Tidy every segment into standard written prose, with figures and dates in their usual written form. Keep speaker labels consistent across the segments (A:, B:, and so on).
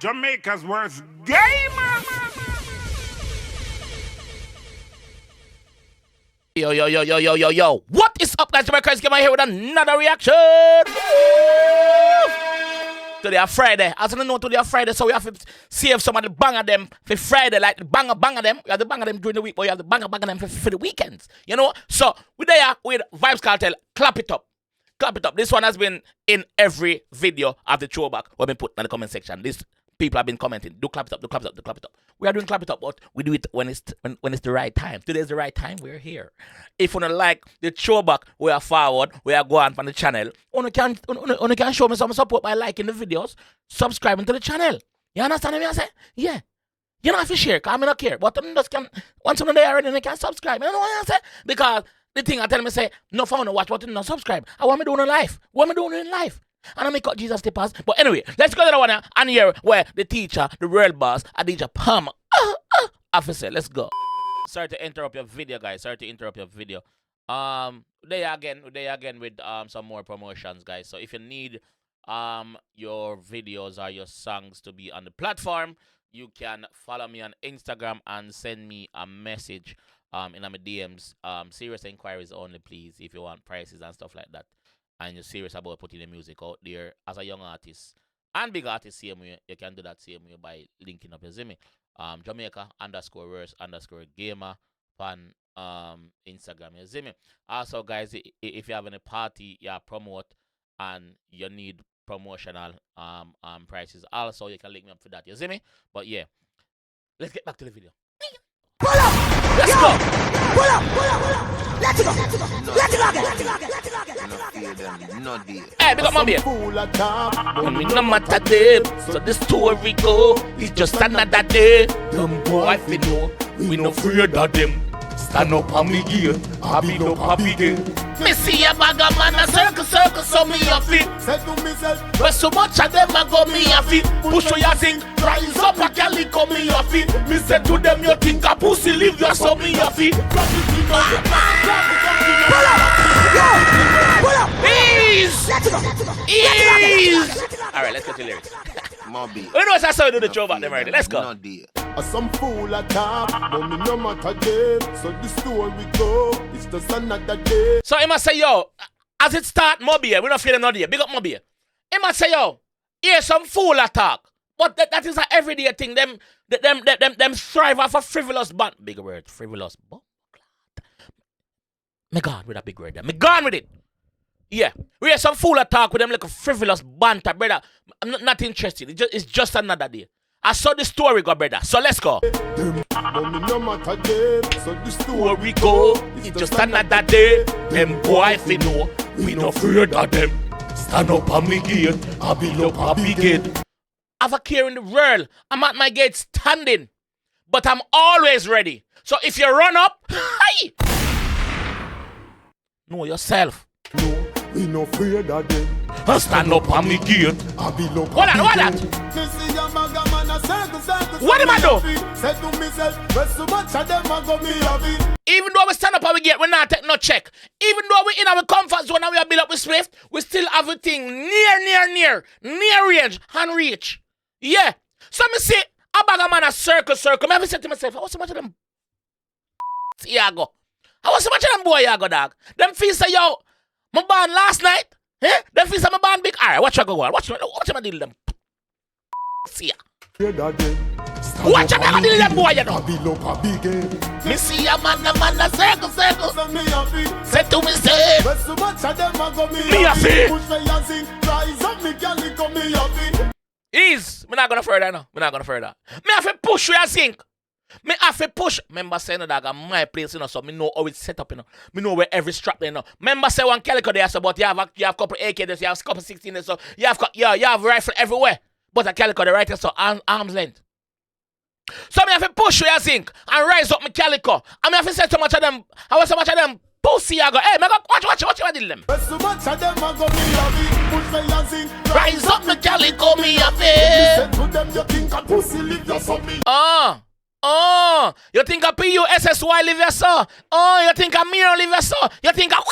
A: Jamaica's worst gamer.
B: Yo. What is up, guys? Jamaica's 𝐑𝐄𝐂𝐓𝐿 here with another reaction. Today are Friday. As you know, today are Friday, so we have to save some of the banger them for Friday, like the banger them. We have the banger them during the week, but we have the banger them for the weekends. You know? So we're there with Vybz Kartel. Clap it up. Clap it up. This one has been in every video of the throwback we've been put in the comment section. This people have been commenting. Do clap it up, do clap it up, do clap it up. We are doing clap it up, but we do it when it's the right time. Today is the right time. We're here. If you don't like the throwback, we are forward. We are going on the channel. You can show me some support by liking the videos, subscribing to the channel. You understand what I say? Yeah. You don't have to share, because I don't care. But you just can, once you're there already, you can subscribe. You know what I say? Because the thing I tell me say, no phone, no watch, but you don't subscribe. I want me doing in life. What am I doing in life? And I make up Jesus the pass. But anyway, let's go to the one and here where the teacher, the world boss, Adija Palmer, officer. Let's go. Sorry to interrupt your video, guys. Sorry to interrupt your video. They again with some more promotions, guys. So if you need your videos or your songs to be on the platform, you can follow me on Instagram and send me a message in my DMs. Serious inquiries only, please, if you want prices and stuff like that. And you're serious about putting the music out there as a young artist and big artist, same way, you can do that same way by linking up, you see me? Jamaica_verse_gamer on Instagram, you see me? Also, guys, if you have any party you promote and you need promotional prices, also you can link me up for that, you see me? But yeah, let's get back to the video.
C: Pull up!
B: Let's go!
C: Pull up! Let's go! Let's go!
B: Hey, big up my beer. Me no matter them, so the story go. It's just another day. Them boy fi know, we no afraid of them. Stand up on me gear, I be no happy game. Me see a bag of man a circle, so me a fit.
C: Say to myself,
B: but so much of them a go me a fit. Push your thing, rise up a calico me a fit. Me say to them, you think a pussy live your so me a fit.
C: pull up!
B: Ease!
C: Let's go!
B: Ease! Alright, let's get to lyrics.
D: Mobby.
B: We know that's how we do the throwback them already. Let's go.
C: Some fool attack, but me no matter them. So the story go, it's just another day.
B: So he must say, yo, as it start, Mobby, we don't feel them not here. Big up Mobby. He must say, yo, here's some fool attack. But that is an everyday thing. Them strive off a frivolous band. Big word, frivolous. Me gone with a big word there. Me gone with it. Yeah. We have some fool attack with them like a frivolous banter, brother. I'm not interested. It's just another day. I saw the story go, brother. So let's go.
C: No matter them, so the
B: Story go. It's just another day. Them boy fi know, we no afraid of them. Stand up on me gate, I be up happy gate. I've a care in the world. I'm at my gate standing. But I'm always ready. So if you run up, hi! Know yourself.
C: No, we no afraid of them.
B: I stand up on me gate.
C: I be look.
B: What that? What am I do?
C: Say to myself, well, so much of them a go me have it.
B: Even though we stand up and we get, we not take no check. Even though we in our comfort zone and we are built up with Swift, we still have a thing near range and reach. Yeah. So me say, a bag of man a circle. Me have to say to myself, how so much of them here I go? How so much of them boy here I go, dog? Them feel say, yo, my born last night. Eh? Them feel say my born big. Alright, watch I go on. Watch my deal them. See ya. Watch out, I deal them boy, you know. Me see a man a circle. Say to me, say. Me a feel. Ease. Me not gonna further now. Me have to push you a sink. Me have to push. Remember saying that I got my place, you know, so me know how it's set up, you know. Me know where every strap, you know. Remember say one calico there, so but you have couple AK there, so you have couple 16 there, so you have rifle everywhere. But a calico the right there, so arm's length. So me have to push you a zinc and rise up my calico. And me have to say so much of them. I want so much of them pussy I go. Hey, me go watch you did them.
C: So much of them a go me have it. Push me a zinc.
B: Rise up my calico, me have it.
C: To them you think a pussy live your son me.
B: You think a PUSSY live your son? Oh, you think a mirror live your son? You think a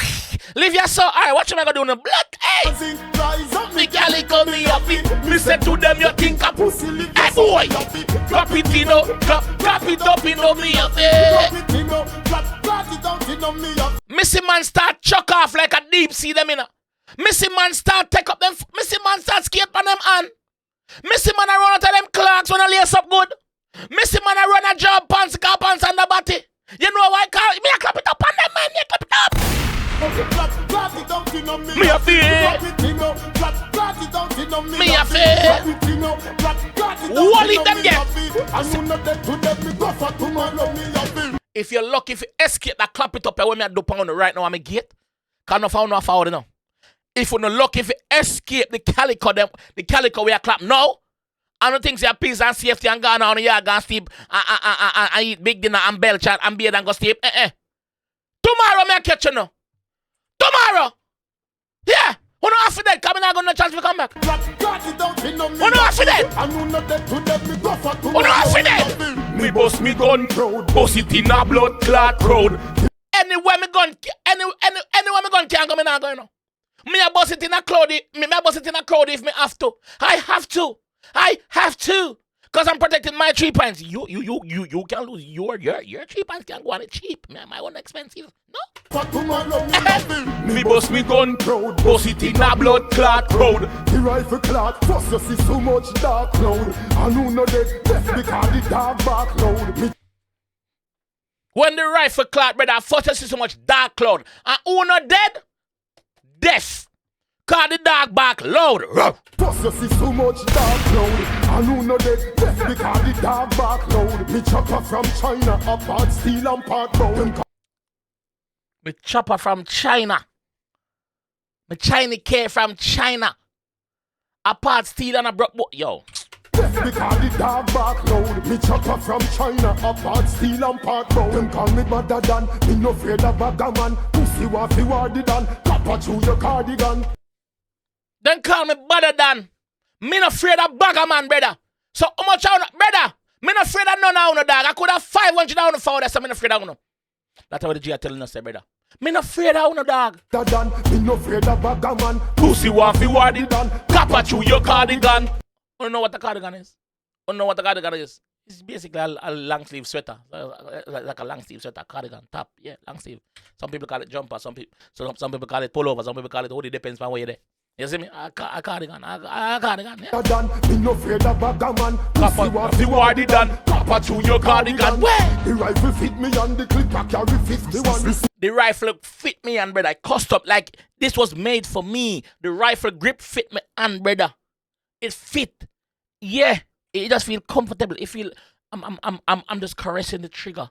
B: live your son? Alright, what you gonna do in the blood? Hey!
C: Rise up
B: Me calico, me have it. Me say to them, you think a
C: pussy live your
B: Boy, clap it in, clap it up in me a face. Missy man start chuck off like a deep sea them in. Missy man start take up them. Missy man start skate on them hand. Missy man a run out of them clocks when I lace up good. Missy man a run a job pants, car pants and the body. You know why? Me a clap it up on them man. Me a clap it up. Me a feel. Me a feel. What did them get? If you're lucky, if you escape that clap it up, when me a do pound right now, I'm a gate. Can't no found no forward now. If you're not lucky, if you escape the calico, the calico we are clap now. I don't think you're peace and safety and gone on the yard and sleep and eat big dinner and belch and beard and go sleep. Tomorrow me a catch you now. Tomorrow. Yeah. Who know after that? Come in, I got no chance to come back. Who know after that? Who know after that? Me bust me gun, bust it in a blood clot crowd. Anywhere me gun can't come in and go now. Me a bust it in a crowd. Me a bust it in a crowd if me have to. I have to. Cause I'm protecting my 3 pints. You can lose your 3 pints can go on it cheap. My one expensive. No. Me bust me gun crowd, bust it in a blood clot crowd.
C: The rifle clot, first you see so much dark cloud. I know no dead, death because the dark back load.
B: When the rifle clot, brother, first you see so much dark cloud. And who not dead? Death. Cause the dark back loud.
C: First you see so much dark cloud. I know no dead, death because the dark back load. Me chopper from China, a part steel and part bone.
B: Me chopper from China. Me China care from China. A part steel and a broke boat. Yo.
C: Death because the dark back load. Me chopper from China, a part steel and part bone. Them call me better than, me no afraid of a gammon. Pussy waffy wardy than, copper through your cardigan.
B: Then call me better than. Me no afraid of bagger man, brother. So how much I want, brother? Me no afraid of none of you, dog. I could have 500 down for that, so me no afraid of you. That's what the G are telling us, brother. Me no afraid of you, dog.
C: Me no afraid of bagger man.
B: Pussy waffy wardy done. Copper through your cardigan. You don't know what the cardigan is? You don't know what the cardigan is? It's basically a long sleeve sweater. Like a long sleeve sweater, cardigan, top. Yeah, long sleeve. Some people call it jumper, some people call it pullover, some people call it hoodie, depends on where you're there. You see me? A cardigan. Yeah.
C: Me no afraid of bagger man.
B: Pussy waffy wardy done. Copper through your cardigan. Where?
C: The rifle fit me and the clip I carry 51.
B: The rifle fit me and brother. I cussed up like this was made for me. The rifle grip fit me and brother. It fit. Yeah. It just feel comfortable. It feel I'm just caressing the trigger.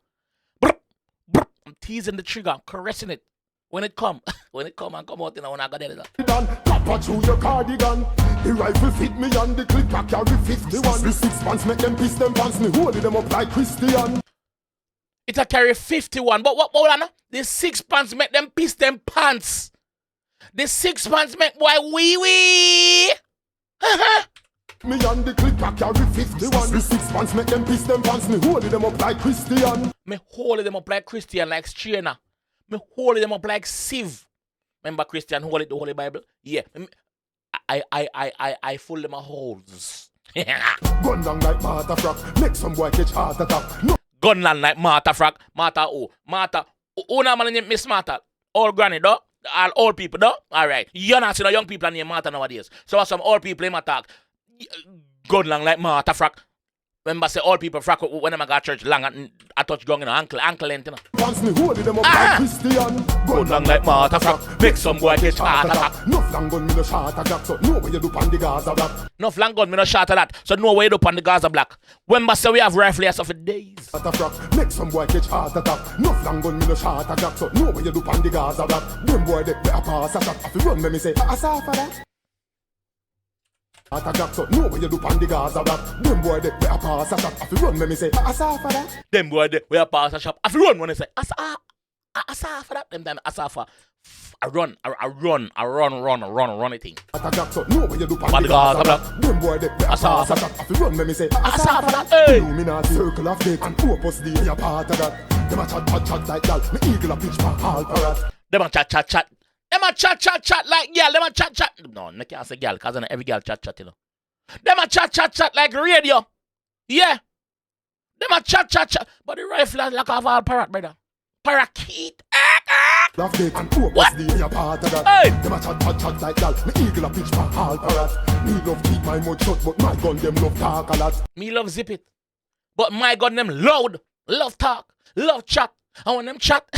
B: I'm teasing the trigger. I'm caressing it. When it come and come out, you know, when I got there.
C: Papa through your cardigan. The rifle fit me and the clip I carry 51. The 6 pants make them piss them pants. Me holding them up like Christian.
B: It a carry 51. But what on? The 6 pants make them piss them pants. The 6 pants make boy wee.
C: Me and the clip I carry 51. The 6 pants make them piss them pants. Me holding them up like Christian.
B: Me holding them up like Christian, like strainer. Me holding them up like sieve. Remember Christian hold it the Holy Bible? Yeah. I fold them a holes.
C: Gun down like Martha Frack. Make some boy catch heart attack. No.
B: Gunland like Martha Frack. Martha who? Martha. Who na man name Miss Martha? Old granny though? All old people though? Alright. You're not seeing the young people named Martha nowadays. So some old people in my talk. Gunland like Martha Frack. Remember say all people frack when I got church long and I touch gong in ankle length, you know.
C: Pants me holding them up like Christian.
B: Gun long like Martha Frack. Make some boy get heart attack.
C: Nuff long gun me no shot attack. So know where you do pan the Gaza black.
B: Nuff long gun me no shot at that. So know where you do pan the Gaza black. Remember say we have rifle here so for days.
C: Make some boy catch heart attack. Nuff long gun me no shot attack. So know where you do pan the Gaza black. Them boy they better pass a shot. If you run me say I saw for that. Attack so know where you do pan the Gaza black. Them boy they better pass a shot. If you run me say I saw for that.
B: Them boy they we pass a shot. If you run when they say I saw for that. Them time I saw for I run it thing.
C: Attack so know where you do pan the Gaza black. Them boy they better pass a shot. If you run me say I saw for that.
B: Hey.
C: Illuminati circle of death and purpose the you part of that. Them a chat like that. Me eagle a pitch for all parrot.
B: Them a chat. Them a chat like girl. Them a chat. No, I can't say girl, cause every girl chat, you know. Them a chat like radio. Yeah. Them a chat. But the rifle is like a all parrot, brother. Parakeet.
C: Love it and focus
B: What?
C: the part of that.
B: Hey.
C: Them a chat like that. Me eagle a pitch for all parrot. Me love keep my mouth shut, but my gun them love talk a lot.
B: Me love zip it. But my gun them loud. Love talk. Love chat. And when them chat,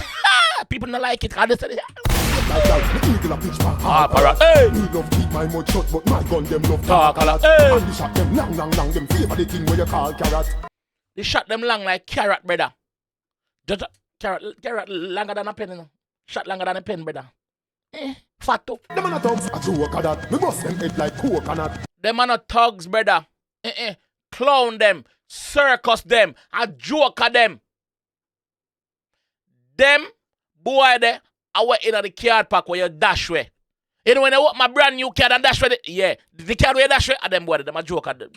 B: people don't like it. I just said,
C: Like that, me eagle a pitch for all
B: parrot.
C: parrot.
B: Hey.
C: Me love keep my mouth shut, but my gun them love talk a lot.
B: Hey.
C: And the shot them long, them favor the thing where you call carrot.
B: They shot them long like carrot, brother. Just carrot longer than a pen, you know. Shot longer than a pen, brother. Fat too.
C: Them a thugs a joke of that. Me bust them head like coconut.
B: Them are not thugs, brother. Clown them. Circus them. A joke of them. Them, boy, they I went in the card pack where you dash way. You know when I want my brand new card and dash way, yeah. The card where you dash way, and them boy, them a joke of them.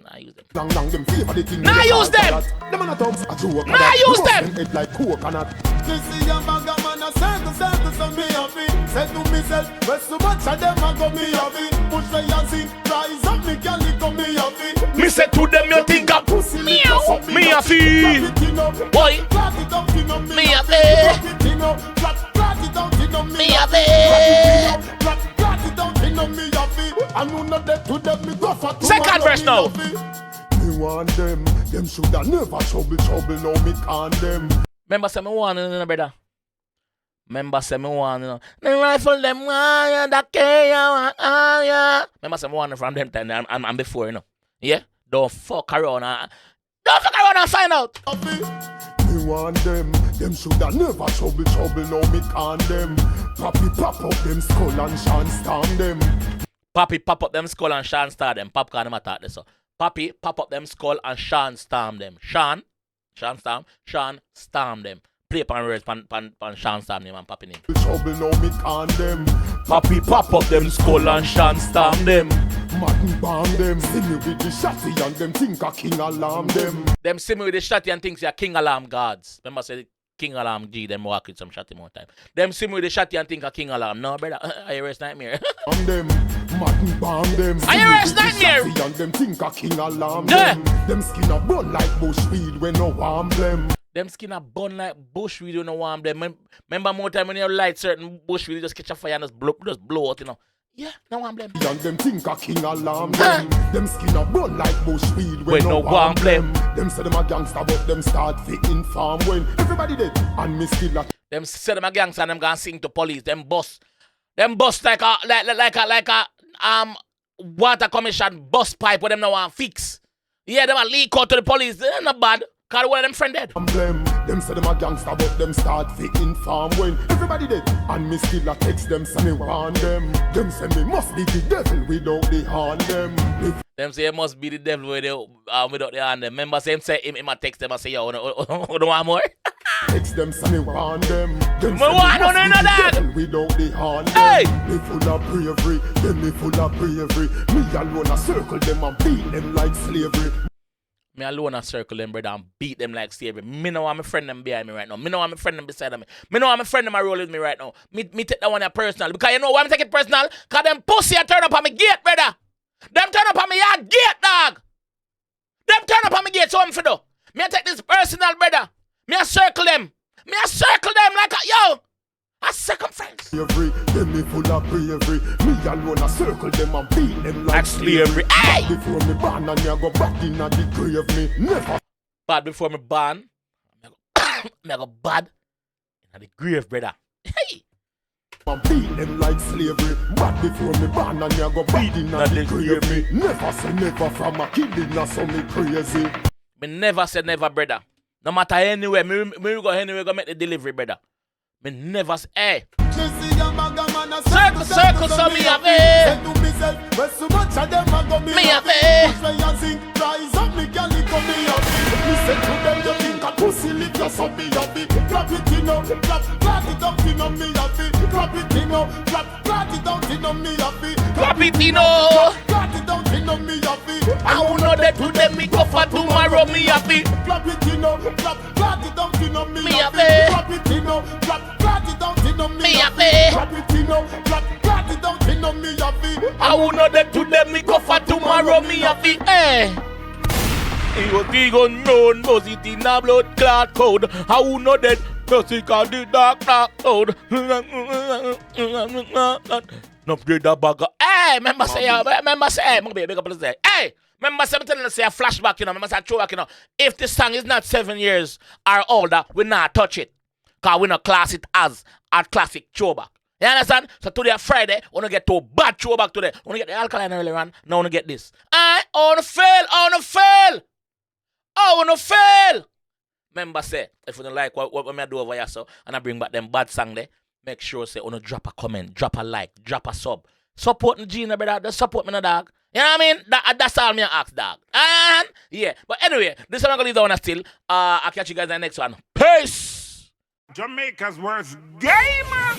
B: Nah, use them.
C: Long, them favor the thing.
B: Nah, use them.
C: Them a thugs a joke of
B: Nah,
C: that.
B: use
C: Me bust
B: them.
C: head like coconut.
D: You see a bag of man a circle, so me have it. Say to myself, well, so much of them a go me have it. Push me and see, rise up, me can lick up me have it.
B: Me say to them, you think I'm meow. Me a feel. Boy. Me a feel. Me a feel. Second verse now.
C: Me want them shoulda never trouble, now me can them.
B: Remember say me want brother. Remember say me want the rifle them that 𝐑𝐄𝐂𝐓𝐈𝐎𝐍. Remember say me want from them time and before, you know. Yeah? Don't fuck around and find out.
C: Me want them shoulda never trouble, now me can them. Papi pop up them skull and shan stand them.
B: Papi pop up them skull and Sean star them. Popcorn them attack this so. Papi pop up them skull and Sean storm them. Sean storm them. Play pan words pan Sean storm them and Papi name.
C: Trouble now me can them.
B: Papi pop up them skull and Sean storm them.
C: Madden bomb them. See me with the shotty and them think a king alarm them.
B: Them see me with the shotty and thinks you're king alarm guards. Remember say King Alarm G, them walk with some shotty more time. Them see me with the shotty and think a King Alarm. No, brother, I rest nightmare.
C: On them, Madden bomb them.
B: I rest nightmare.
C: And them think a king alarm
B: Yeah.
C: them skin a bun like bushweed when no warm them.
B: Them skin a bun like bushweed, you know, warm them. Remember more time when you light certain bushweed, you just catch a fire and just blow out, you know. Yeah, no warm them.
C: And them think a king alarm them skin a bun like bushweed when no warm
B: them.
C: Them say them a gangster but them start fitting farm when everybody dead and me still a.
B: Them say them a gangster and them gonna sing to police. Them bust like a water commission bust pipe where them no want fix. Yeah, them a leak out to the police. They're not bad. Cause one of them friend dead.
C: Them say them a gangster but them start fitting farm when everybody dead and me still a text them say me want them. Them say me must be the devil without the horn them.
B: Them say it must be the devil without the hand them. Remember say him say him a text them and say yo, don't want more?
C: Text them say me want them. Them
B: Me want none of that.
C: Without the horn
B: Hey!
C: them. Me full of bravery, them me full of bravery. Me alone a circle them and beat them like slavery.
B: Me alone a circle them, brother, and beat them like slavery. Me know I'm my friend them behind me right now. Me know I'm my friend them beside me. Me know I'm my friend them a roll with me right now. Me take that one a personal. Because you know why I'm taking it personal? Because them pussy a turn up on me gate, brother. Them turn up on me yard gate, dog. Them turn up on me gate, so I'm for do. Me a take this personal, brother. Me a circle them. Me a circle them like a, yo. A circumference.
C: Bravery, them me full of bravery. Me alone a circle them and beat them like
B: slavery. Hey!
C: Before me ban and me a go back in a the grave me never.
B: Bad before me ban. Me a go bad in the grave, brother. Hey!
C: And beat them like slavery. But before me ban and me a go back in a the grave me never say never from a killing or so me crazy.
B: Me never say never, brother. No matter anywhere, me go anywhere go make the delivery, brother. Me never say, hey. Circle, so me have it. Me have it.
D: Rise up, me can lick up me up. Listen to them, you think a pussy lick your son me up. Clap it in up, clap it up in up me up. Clap it in up, clap it out in up me up.
B: Clap it in up.
D: Clap it out in up me up.
B: I won't know that today me go for tomorrow me happy.
D: Clap it in up, clap it out in up me up.
B: happy.
D: Clap it in up, clap it out in up
B: Me happy.
D: Clap it in up, clap it out in up me happy.
B: I won't know that today me go for tomorrow me happy. Hey. He was big unknown, was it in a blood clot code? How who no dead? Mercy called the dark code. No play that bag. Hey, remember say, hey, my baby, big up on say, hey, remember say, I'm telling you, say a flashback, you know, remember say a throwback, you know. If the song is not 7 years or older, we not touch it. Because we not class it as a classic throwback. You understand? So today Friday, we don't get to a bad throwback today. We don't get the alkaline earlier on. Now we don't get this. I wanna fail. Remember say, if you don't like what I do over here, so, and I bring back them bad song there, make sure say, you drop a comment, drop a like, drop a sub. Support the Gina, brother. Just support me, no dog. You know what I mean? That's all me ask, dog. And yeah. But anyway, this one I'm gonna leave that one still. I'll catch you guys in the next one. Peace!
A: Jamaica's worst gamer.